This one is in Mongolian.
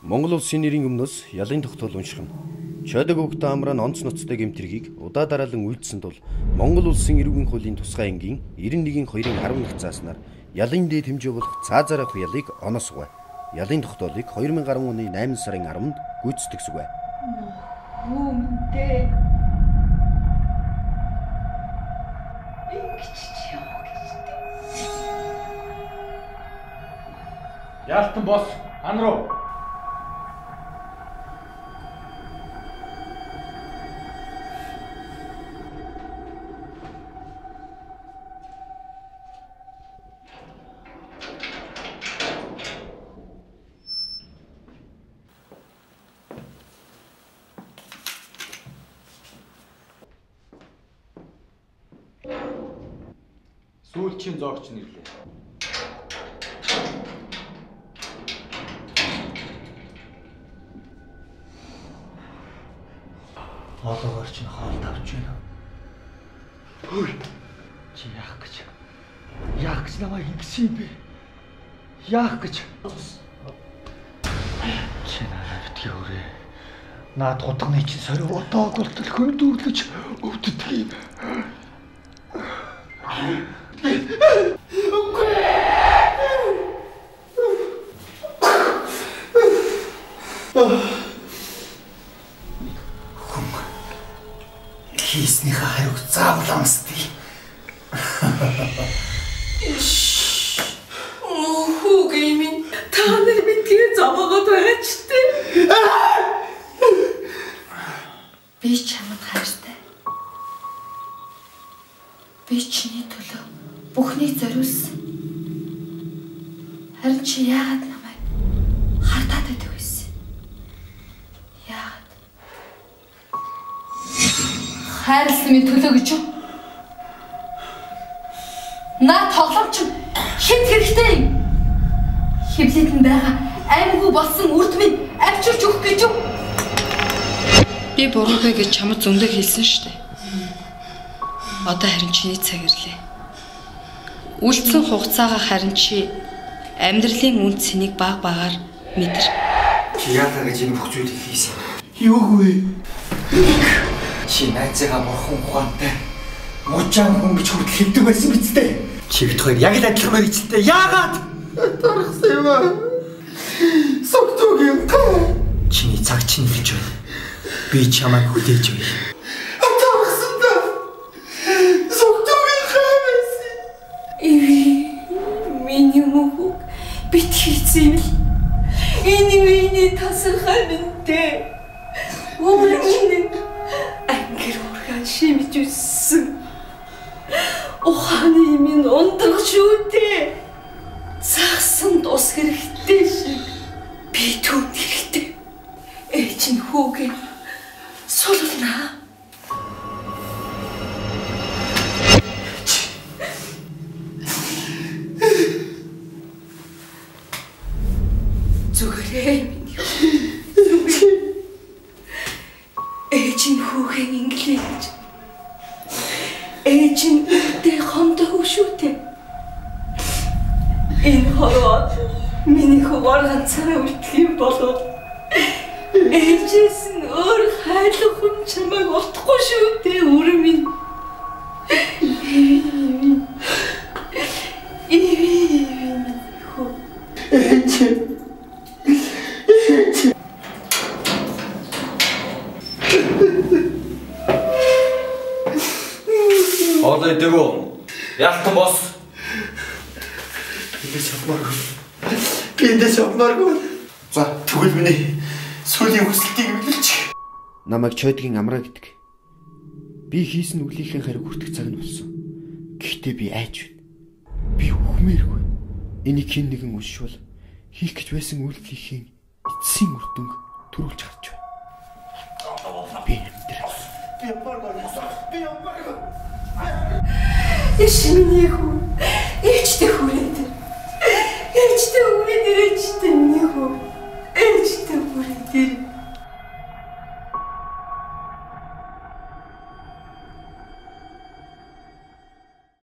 Монгол улсын нэрийн өмнөөс ялын тогтоол уншихна. Чойдог өгтө амраа онц ноцтой гэмтрийг удаа дараалан үйлдсэн тул Монгол улсын эрүүгийн хуулийн тусгай ангийн 91-2-11 зааснаар ялын дээд хэмжээ болох цаазаар авах ялыг оноосгов. Ялын тогтоолыг 2010 оны 8 сарын 10-нд гүйцэтгэсгэв. Хүмдээ. Яалтан бос, ан руу. Сүүлчийн зоогч нэрлээ. Олоогоор чинь хоол тавьж байна. Хөөе. Чи яах гэж? Яах гэж намайг ингэсэн юм бэ? Яах гэж? Чи надад битгий өрөө. Наад гудагны чинь сорив одоог болтол хөндөөрлөж өвддөг юм. Хийснийхээ хариуг заавал амсдгийг. Хүүгээ минь та нар битгий зовоогоод байгаа ч тийм. Би чамд хайртай. Би чиний төлөө бүхнийг зориулсан. Харин чи яагаад намайг хардаад байдаг вэ? Яагаад? Хайрлсан минь төлөө гэж юу? Наа тоглоомч хэд хэрэгтэй юм? Хевлэдэн байгаа аймгүй болсон үрд минь авчирч өгөх гэж юу? Би буруугүй гэж чамд зөндөө хэлсэн шүү дээ. Одоо харин чиний цаг ирлээ. Үлдсэн хугацаагаа харин чи амьдралын үн цэнийг баг багаар мэдэр. Чи яагаад гэж энэ бүх зүйлийг хийсэн? Юугүй. Чи найзгаа бурхан ухаантай мужаан хүн гэж хүртэл хэлдэг байсан биз дээ. Чи бит хоёр яг л адилхан мэрэгчлээ. Яагаад? Тархсан юм аа. Согтог юм. Чиний цаг чинь хэлж байна. Би чамайг хүлээж байна. Тархсан да. Согтог юм хавас. Миний мөхөг бит хийцээвэл энэ тасархай минтээ. Өөрөөр ангир ургаан шимж үссэн. Ухааны минь ундаг шүү дээ. Загсан тус хэрэгтэй шиг би түүнд хэрэгтэй. Ээж нь хүүгээ сулнаа. Зүгээрээ минь юу. Ээж нь хүүгээ инглэж. Ээж нь ихтэй хомдог шүү дээ. Энэ хороо миний хөвөр ганцаараа үлдэх юм болов. Ээжээс нь өөр хайлах хүн чамайг олдохгүй шүү дээ үр минь. Хоолой дэгөө. Яалтан бос. Эндээс авмааргүй. За тэгвэл миний сүүлийн хүсэлтийг биелүүлчих. Намайг чойдгийн амраа гэдэг. Би хийсэн үлийнхээ хариу хүртэх цаг нь болсон. Гэхдээ би айж байна. Би үхмээргүй. Энийг хэн нэгэн уншвал хийх гэж байсан үйлдэлийн эцсийн үр дүнг төрүүлж харж байна. Би амьдрал. Би ямаргүй. Ишминий хүү.